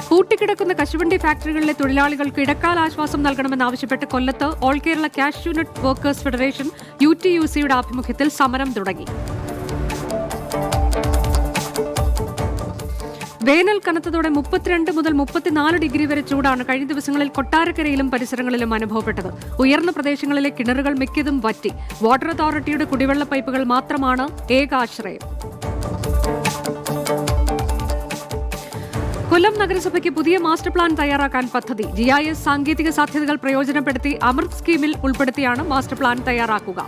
പൂട്ടിക്കിടക്കുന്ന കശുവണ്ടി ഫാക്ടറികളിലെ തൊഴിലാളികൾക്ക് ഇടക്കാല ആശ്വാസം നൽകണമെന്നാവശ്യപ്പെട്ട് കൊല്ലത്ത് all Kerala cash unit workers federation UTUCയുടെ ആഭിമുഖ്യത്തിൽ സമരം തുടങ്ങി. വേനൽ കനത്തതോടെ 32 മുതൽ 34 ഡിഗ്രി വരെ ചൂടാണ് കഴിഞ്ഞ ദിവസങ്ങളിൽ കൊട്ടാരക്കരയിലും പരിസരങ്ങളിലും അനുഭവപ്പെട്ടത്. ഉയർന്ന പ്രദേശങ്ങളിലെ കിണറുകൾ മിക്കതും വറ്റി. വാട്ടർ അതോറിറ്റിയുടെ കുടിവെള്ള പൈപ്പുകൾ മാത്രമാണ് ഏക ആശ്രയം. കൊല്ലം നഗരസഭയ്ക്ക് പുതിയ മാസ്റ്റർ പ്ലാൻ തയ്യാറാക്കാൻ പദ്ധതി. GIS സാങ്കേതിക സാധ്യതകൾ പ്രയോജനപ്പെടുത്തി അമൃത് സ്കീമിൽ ഉൾപ്പെടുത്തിയാണ് മാസ്റ്റർ പ്ലാൻ തയ്യാറാക്കുക.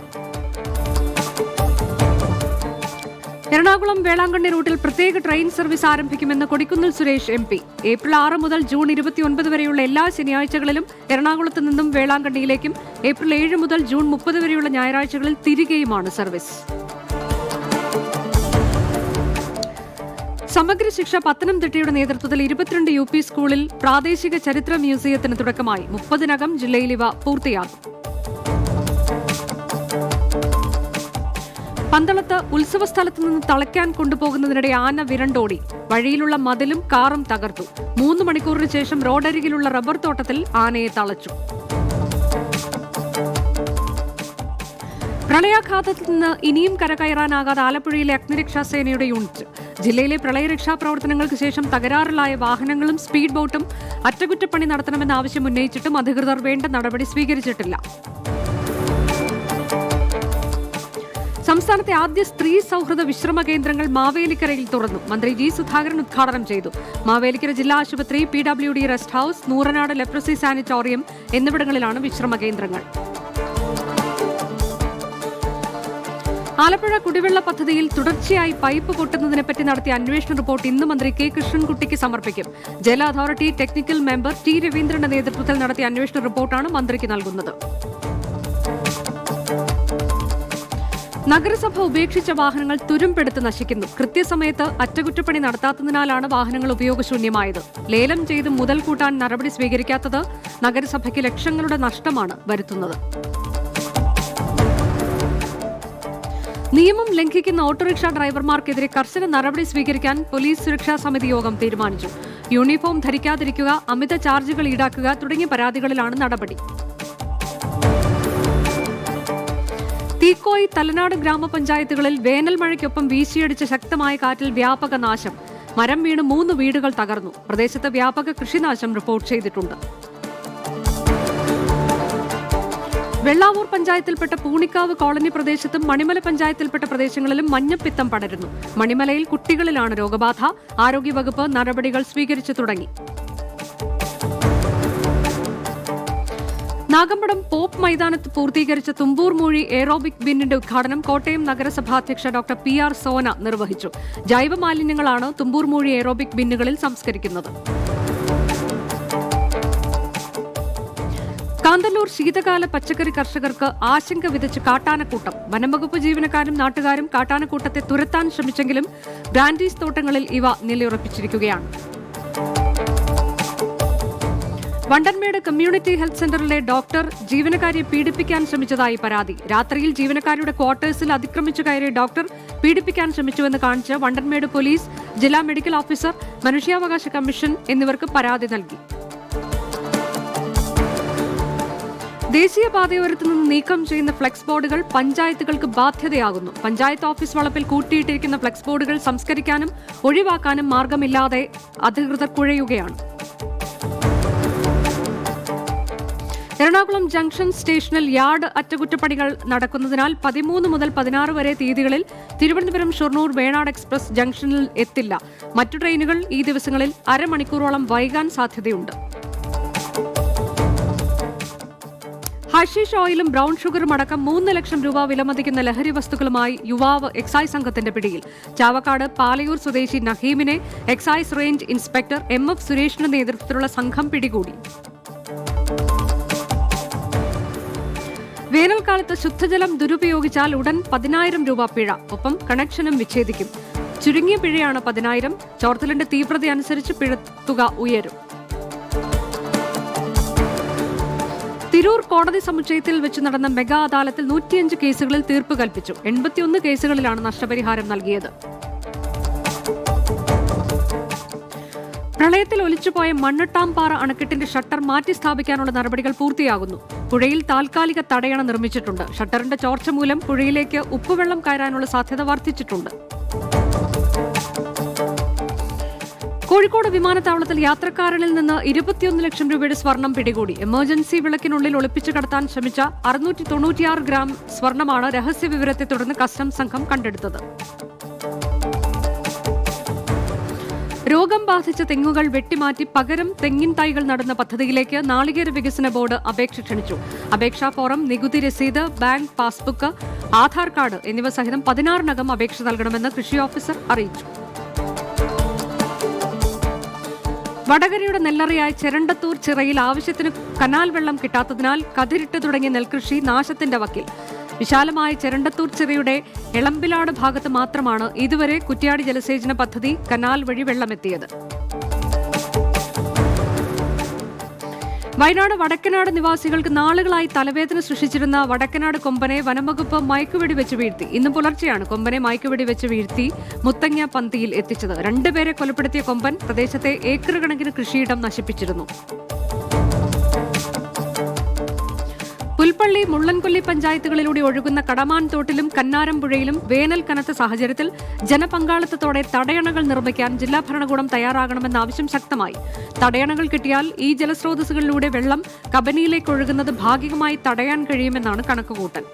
എറണാകുളം വേളാങ്കണ്ണി റൂട്ടിൽ പ്രത്യേക ട്രെയിൻ സർവീസ് ആരംഭിക്കുമെന്ന് കൊടിക്കുന്നിൽ സുരേഷ് MP. ഏപ്രിൽ 6 മുതൽ ജൂൺ 29 വരെയുള്ള എല്ലാ ശനിയാഴ്ചകളിലും എറണാകുളത്ത് നിന്നും വേളാങ്കണ്ണിയിലേക്കും ഏപ്രിൽ 7 മുതൽ ജൂൺ 30 വരെയുള്ള ഞായറാഴ്ചകളിൽ തിരികെയുമാണ് സർവീസ്. സമഗ്ര ശിക്ഷ പത്തനംതിട്ടയുടെ നേതൃത്വത്തിൽ 22 UP സ്കൂളിൽ പ്രാദേശിക ചരിത്ര മ്യൂസിയത്തിന് തുടക്കമായി. 30-നകം ജില്ലയിൽ ഇവ പൂർത്തിയാകും. പന്തളത്ത് ഉത്സവ സ്ഥലത്ത് നിന്ന് തളയ്ക്കാൻ കൊണ്ടുപോകുന്നതിനിടെ ആന വിരണ്ടോടി. വഴിയിലുള്ള മതിലും കാറും തകർത്തു. 3 മണിക്കൂറിന് ശേഷം റോഡരികിലുള്ള റബ്ബർ തോട്ടത്തിൽ ആനയെ തളച്ചു. പ്രളയാഘാതത്തിൽ നിന്ന് ഇനിയും കരകയറാനാകാതെ ആലപ്പുഴയിലെ അഗ്നിരക്ഷാസേനയുടെ യൂണിറ്റ്. ജില്ലയിലെ പ്രളയരക്ഷാ പ്രവർത്തനങ്ങൾക്ക് ശേഷം തകരാറിലായ വാഹനങ്ങളും സ്പീഡ് ബോട്ടും അറ്റകുറ്റപ്പണി നടത്തണമെന്ന ആവശ്യം ഉന്നയിച്ചിട്ടും അധികൃതർ വേണ്ട നടപടി സ്വീകരിച്ചിട്ടില്ല. സംസ്ഥാനത്തെ ആദ്യ സ്ത്രീ സൗഹൃദ വിശ്രമ കേന്ദ്രങ്ങൾ മാവേലിക്കരയിൽ തുറന്നു. മന്ത്രി G. സുധാകരൻ ഉദ്ഘാടനം ചെയ്തു. മാവേലിക്കര ജില്ലാ ആശുപത്രി, PWD rest house, Nooranad leprosy sanatorium എന്നിവിടങ്ങളിലാണ് വിശ്രമ കേന്ദ്രങ്ങൾ. ആലപ്പുഴ കുടിവെള്ള പദ്ധതിയിൽ തുടർച്ചയായി പൈപ്പ് പൊട്ടുന്നതിനെപ്പറ്റി നടത്തിയ അന്വേഷണ റിപ്പോർട്ട് ഇന്ന് മന്ത്രി K. കൃഷ്ണൻകുട്ടിക്ക് സമർപ്പിക്കും. ജല അതോറിറ്റി ടെക്നിക്കൽ മെമ്പർ T. രവീന്ദ്രന്റെ നേതൃത്വത്തിൽ നടത്തിയ അന്വേഷണ റിപ്പോർട്ടാണ് മന്ത്രിക്ക് നൽകുന്നത്. നഗരസഭ ഉപേക്ഷിച്ച വാഹനങ്ങൾ തുരുമ്പെടുത്ത് നശിക്കുന്നു. കൃത്യസമയത്ത് അറ്റകുറ്റപ്പണി നടത്താത്തതിനാലാണ് വാഹനങ്ങൾ ഉപയോഗശൂന്യമായത്. ലേലം ചെയ്ത് മുതൽ കൂട്ടാൻ നടപടി സ്വീകരിക്കാത്തത് നഗരസഭയ്ക്ക് ലക്ഷങ്ങളുടെ നഷ്ടമാണ് വരുത്തുന്നത്. നിയമം ലംഘിക്കുന്ന ഓട്ടോറിക്ഷ ഡ്രൈവർമാർക്കെതിരെ കർശന നടപടി സ്വീകരിക്കാൻ പോലീസ് സുരക്ഷാ സമിതി യോഗം തീരുമാനിച്ചു. യൂണിഫോം ധരിക്കാതിരിക്കുക, അമിത ചാർജുകൾ ഈടാക്കുക തുടങ്ങിയ പരാതികളിലാണ് നടപടി. തീക്കോയി, തലനാട് ഗ്രാമപഞ്ചായത്തുകളിൽ വേനൽ മഴയ്ക്കൊപ്പം വീശിയടിച്ച ശക്തമായ കാറ്റിൽ വ്യാപക നാശം. മരം വീണ് 3 വീടുകൾ തകർന്നു. പ്രദേശത്ത് വ്യാപക കൃഷിനാശം റിപ്പോർട്ട് ചെയ്തിട്ടുണ്ട്. വെള്ളാവൂർ പഞ്ചായത്തിൽപ്പെട്ട പൂണിക്കാവ് കോളനി പ്രദേശത്തും മണിമല പഞ്ചായത്തിൽപ്പെട്ട പ്രദേശങ്ങളിലും മഞ്ഞപ്പിത്തം പടരുന്നു. മണിമലയിൽ കുട്ടികളിലാണ് രോഗബാധ. ആരോഗ്യവകുപ്പ് നടപടികൾ സ്വീകരിച്ചു തുടങ്ങി. നാഗമ്പടം പോപ്പ് മൈതാനത്ത് പൂർത്തീകരിച്ച തുമ്പൂർ മൂഴി എയറോബിക് ബിന്നിന്റെ ഉദ്ഘാടനം കോട്ടയം നഗരസഭാ അധ്യക്ഷ ഡോക്ടർ PR സോന നിർവഹിച്ചു. ജൈവ മാലിന്യങ്ങളാണ് തുമ്പൂർ മൂഴി എയറോബിക് ബിന്നുകളിൽ സംസ്കരിക്കുന്നത്. കാന്തല്ലൂർ ശീതകാല പച്ചക്കറി കർഷകർക്ക് ആശങ്ക വിതച്ച് കാട്ടാനക്കൂട്ടം. വനംവകുപ്പ് ജീവനക്കാരും നാട്ടുകാരും കാട്ടാനക്കൂട്ടത്തെ തുരത്താൻ ശ്രമിച്ചെങ്കിലും ബ്രാൻഡീസ് തോട്ടങ്ങളിൽ ഇവ നിലയുറപ്പിച്ചിരിക്കുകയാണ്. വണ്ടൻമേട് കമ്മ്യൂണിറ്റി ഹെൽത്ത് സെന്ററിലെ ഡോക്ടർ ജീവനക്കാരെ പീഡിപ്പിക്കാൻ ശ്രമിച്ചതായി പരാതി. രാത്രിയിൽ ജീവനക്കാരുടെ ക്വാർട്ടേഴ്സിൽ അതിക്രമിച്ചു കയറിയ ഡോക്ടർ പീഡിപ്പിക്കാൻ ശ്രമിച്ചുവെന്ന് കാണിച്ച് വണ്ടൻമേട് പോലീസ്, ജില്ലാ മെഡിക്കൽ ഓഫീസർ, മനുഷ്യാവകാശ കമ്മീഷൻ എന്നിവർക്ക് പരാതി നൽകി. ദേശീയപാതയോരത്തു നിന്ന് നീക്കം ചെയ്യുന്ന ഫ്ലെക്സ് ബോർഡുകൾ പഞ്ചായത്തുകൾക്ക് ബാധ്യതയാകുന്നു. പഞ്ചായത്ത് ഓഫീസ് വളപ്പിൽ കൂട്ടിയിട്ടിരിക്കുന്ന ഫ്ലെക്സ് ബോർഡുകൾ സംസ്കരിക്കാനും ഒഴിവാക്കാനും മാർഗമില്ലാതെ അധികൃതർ കുഴയുകയാണ്. എറണാകുളം ജംഗ്ഷൻ സ്റ്റേഷനിൽ യാർഡ് അറ്റകുറ്റപ്പണികൾ നടക്കുന്നതിനാൽ 13 മുതൽ 16 വരെ തീയതികളിൽ തിരുവനന്തപുരം ഷൊർണൂർ വേണാട് എക്സ്പ്രസ് ജംഗ്ഷനിൽ എത്തില്ല. മറ്റു ട്രെയിനുകൾ ഈ ദിവസങ്ങളിൽ അരമണിക്കൂറോളം വൈകാൻ സാധ്യതയുണ്ട്. ഹഷീഷ് ഓയിലും ബ്രൌൺ ഷുഗറും അടക്കം 3 ലക്ഷം രൂപ വിലമതിക്കുന്ന ലഹരി വസ്തുക്കളുമായി യുവാവ് എക്സൈസ് സംഘത്തിന്റെ പിടിയിൽ. ചാവക്കാട് പാലയൂർ സ്വദേശി നഹീമിനെ എക്സൈസ് റേഞ്ച് ഇൻസ്പെക്ടർ MF സുരേഷിന്റെ നേതൃത്വത്തിലുള്ള സംഘം പിടികൂടി. വേനൽക്കാലത്ത് ശുദ്ധജലം ദുരുപയോഗിച്ചാൽ ഉടൻ 10,000 രൂപ പിഴ, ഒപ്പം കണക്ഷനും വിച്ഛേദിക്കും. ചുരുങ്ങിയ പിഴയാണ് 10,000. ചോർത്തലിന്റെ തീവ്രതയനുസരിച്ച് പിഴത്തുക ഉയരും. തിരൂർ കോടതി സമുച്ചയത്തിൽ വെച്ച് നടന്ന മെഗാ അദാലത്തിൽ 105 കേസുകളിൽ തീർപ്പ് കൽപ്പിച്ചു. 81 കേസുകളിലാണ് നഷ്ടപരിഹാരം നൽകിയത്. പ്രളയത്തിൽ ഒലിച്ചുപോയ മണ്ണട്ടാംപാറ അണക്കെട്ടിന്റെ ഷട്ടർ മാറ്റി സ്ഥാപിക്കാനുള്ള നടപടികൾ പൂർത്തിയാകുന്നു. പുഴയിൽ താൽക്കാലിക തടയണ നിർമ്മിച്ചിട്ടുണ്ട്. ഷട്ടറിന്റെ ചോർച്ച മൂലം പുഴയിലേക്ക് ഉപ്പുവെള്ളം കയറാനുള്ള സാധ്യത വർദ്ധിച്ചിട്ടുണ്ട്. കോഴിക്കോട് വിമാനത്താവളത്തിൽ യാത്രക്കാരനിൽ നിന്ന് 21 ലക്ഷം രൂപയുടെ സ്വർണം പിടികൂടി. എമർജൻസി വിളക്കിനുള്ളിൽ ഒളിപ്പിച്ചു കടത്താൻ ശ്രമിച്ച 696 ഗ്രാം സ്വർണമാണ് രഹസ്യവിവരത്തെ തുടർന്ന് കസ്റ്റംസ് സംഘം കണ്ടെടുത്തത്. രോഗം ബാധിച്ച തെങ്ങുകൾ വെട്ടിമാറ്റി പകരം തെങ്ങിൻ തൈകൾ നടുന്ന പദ്ധതിയിലേക്ക് നാളികേര വികസന ബോർഡ് അപേക്ഷ ക്ഷണിച്ചു. അപേക്ഷാ ഫോറം, നികുതി രസീത്, ബാങ്ക് പാസ്ബുക്ക്, ആധാർ കാർഡ് എന്നിവ സഹിതം 16-നകം അപേക്ഷ നൽകണമെന്ന് കൃഷി ഓഫീസർ അറിയിച്ചു. വടകരയുടെ നെല്ലറയായ ചെരണ്ടത്തൂർ ചിറയിൽ ആവശ്യത്തിന് കനാൽ വെള്ളം കിട്ടാത്തതിനാൽ കതിരിട്ട് തുടങ്ങിയ നെൽകൃഷി നാശത്തിന്റെ വക്കിൽ. വിശാലമായ ചെരണ്ടത്തൂർ ചിറയുടെ എളമ്പിലാട് ഭാഗത്ത് മാത്രമാണ് ഇതുവരെ കുറ്റ്യാടി ജലസേചന പദ്ധതി കനാൽ വഴി വെള്ളമെത്തിയത്. വയനാട് വടക്കനാട് നിവാസികൾക്ക് നാളുകളായി തലവേദന സൃഷ്ടിച്ചിരുന്ന വടക്കനാട് കൊമ്പനെ വനംവകുപ്പ് മയക്കുവെടി വെച്ച് വീഴ്ത്തി. ഇന്ന് പുലർച്ചെയാണ് കൊമ്പനെ മയക്കുവെടി വെച്ച് വീഴ്ത്തി മുത്തങ്ങ പന്തിയിൽ എത്തിച്ചത്. 2 പേരെ കൊലപ്പെടുത്തിയ കൊമ്പൻ പ്രദേശത്തെ ഏക്കർ കണക്കിന് കൃഷിയിടം നശിപ്പിച്ചിരുന്നു. പുൽപ്പള്ളി, മുള്ളൻകൊല്ലി പഞ്ചായത്തുകളിലൂടെ ഒഴുകുന്ന കടമാൻ തോട്ടിലും കന്നാരം പുഴയിലും വേനൽ കനത്ത സാഹചര്യത്തിൽ ജനപങ്കാളിത്തത്തോടെ തടയണകൾ നിർമ്മിക്കാൻ ജില്ലാ ഭരണകൂടം തയ്യാറാകണമെന്ന ആവശ്യം ശക്തമായി. തടയണകൾ കിട്ടിയാൽ ഈ ജലസ്രോതസ്സുകളിലൂടെ വെള്ളം കബനിയിലേക്ക് ഒഴുകുന്നത് ഭാഗികമായി തടയാൻ കഴിയുമെന്നാണ് കണക്കുകൂട്ടൽ.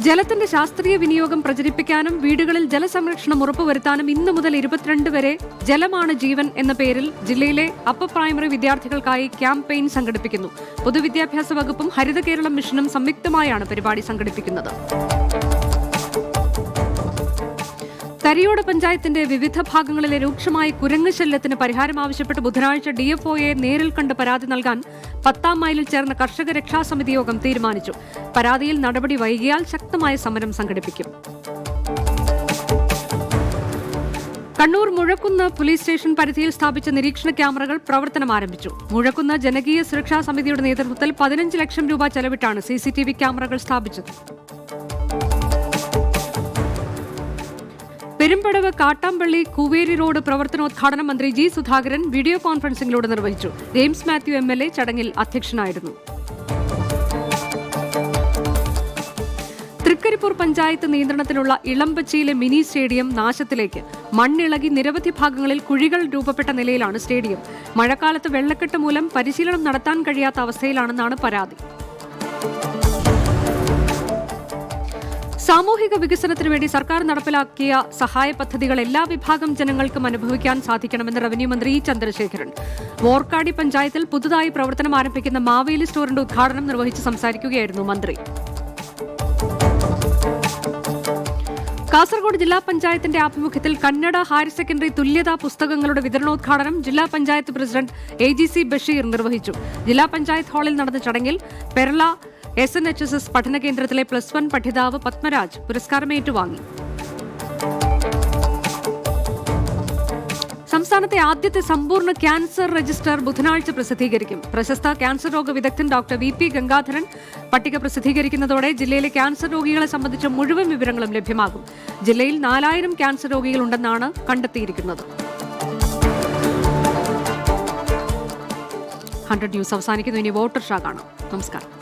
ജലത്തിന്റെ ശാസ്ത്രീയ വിനിയോഗം പ്രചരിപ്പിക്കാനും വീടുകളിൽ ജലസംരക്ഷണം ഉറപ്പുവരുത്താനും ഇന്നു മുതൽ 22 വരെ ജലമാണ് ജീവൻ എന്ന പേരിൽ ജില്ലയിലെ അപ്പർ പ്രൈമറി വിദ്യാർത്ഥികൾക്കായി ക്യാമ്പയിൻ സംഘടിപ്പിക്കുന്നു. പൊതുവിദ്യാഭ്യാസ വകുപ്പും ഹരിത കേരളം മിഷനും സംയുക്തമായാണ് പരിപാടി സംഘടിപ്പിക്കുന്നത്. തരിയോട് പഞ്ചായത്തിന്റെ വിവിധ ഭാഗങ്ങളിലെ രൂക്ഷമായ കുരങ്ങ് ശല്യത്തിന് പരിഹാരം ആവശ്യപ്പെട്ട് ബുധനാഴ്ച DFOയെ നേരിൽ കണ്ട് പരാതി നൽകാൻ 10-ാം മൈലിൽ ചേർന്ന കർഷക രക്ഷാസമിതി യോഗം തീരുമാനിച്ചു. പരാതിയിൽ നടപടി വൈകിയാൽ ശക്തമായ സമരം സംഘടിപ്പിക്കും. കണ്ണൂർ മുഴക്കുന്ന് പോലീസ് സ്റ്റേഷൻ പരിധിയിൽ സ്ഥാപിച്ച നിരീക്ഷണ ക്യാമറകൾ പ്രവർത്തനം ആരംഭിച്ചു. മുഴക്കുന്ന് ജനകീയ സുരക്ഷാ സമിതിയുടെ നേതൃത്വത്തിൽ 15 ലക്ഷം രൂപ ചെലവിട്ടാണ് CCTV ക്യാമറകൾ സ്ഥാപിച്ചത്. പെരുമ്പടവ് കാട്ടാമ്പള്ളി കൂവേരി റോഡ് പ്രവർത്തനോദ്ഘാടനം മന്ത്രി G. സുധാകരൻ വീഡിയോ കോൺഫറൻസിംഗിലൂടെ നിർവഹിച്ചു. ജെയിംസ് മാത്യു MLA ചടങ്ങിൽ അധ്യക്ഷനായിരുന്നു. തൃക്കരിപ്പൂർ പഞ്ചായത്ത് നിയന്ത്രണത്തിലുള്ള ഇളമ്പച്ചിയിലെ മിനി സ്റ്റേഡിയം നാശത്തിലേക്ക്. മണ്ണിളകി നിരവധി ഭാഗങ്ങളിൽ കുഴികൾ രൂപപ്പെട്ട നിലയിലാണ് സ്റ്റേഡിയം. മഴക്കാലത്ത് വെള്ളക്കെട്ട് മൂലം പരിശീലനം നടത്താൻ കഴിയാത്ത അവസ്ഥയിലാണെന്നാണ് പരാതി. സാമൂഹിക വികസനത്തിനു വേണ്ടി സർക്കാർ നടപ്പിലാക്കിയ സഹായ പദ്ധതികൾ എല്ലാ വിഭാഗം ജനങ്ങൾക്കും അനുഭവിക്കാൻ സാധിക്കണമെന്ന് റവന്യൂ മന്ത്രി ഇ ചന്ദ്രശേഖരൻ. വോർക്കാടി പഞ്ചായത്തിൽ പുതുതായി പ്രവർത്തനം ആരംഭിക്കുന്ന മാവേലി സ്റ്റോറിന്റെ ഉദ്ഘാടനം നിർവഹിച്ച് സംസാരിക്കുകയായിരുന്നു മന്ത്രി. കാസർഗോഡ് ജില്ലാ പഞ്ചായത്തിന്റെ ആഭിമുഖ്യത്തിൽ കന്നഡ ഹയർ സെക്കൻഡറി തുല്യതാ പുസ്തകങ്ങളുടെ വിതരണോദ്ഘാടനം ജില്ലാ പഞ്ചായത്ത് പ്രസിഡന്റ് AGC ബഷീർ നിർവഹിച്ചു. ജില്ലാ പഞ്ചായത്ത് ഹാളിൽ നടന്ന ചടങ്ങിൽ പെർള SNHSS പഠന കേന്ദ്രത്തിലെ +1 പഠിതാവ് പത്മരാജ് പുരസ്കാരം ഏറ്റുവാങ്ങി. സംസ്ഥാനത്തെ ആദ്യത്തെ സമ്പൂർണ്ണ ക്യാൻസർ രജിസ്റ്റർ ബുധനാഴ്ച പ്രസിദ്ധീകരിക്കും. പ്രശസ്ത ക്യാൻസർ രോഗ വിദഗ്ധൻ ഡോക്ടർ VP ഗംഗാധരൻ പട്ടിക പ്രസിദ്ധീകരിക്കുന്നതോടെ ജില്ലയിലെ ക്യാൻസർ രോഗികളെ സംബന്ധിച്ച മുഴുവൻ വിവരങ്ങളും ലഭ്യമാകും. ജില്ലയിൽ 4000 ക്യാൻസർ രോഗികളുണ്ടെന്നാണ് കണ്ടെത്തിയിരിക്കുന്നത്. 100 ന്യൂസ് അവസാനിക്കുന്നു. ഇനി വോട്ടർ ഷാ കാണാം. നമസ്കാരം.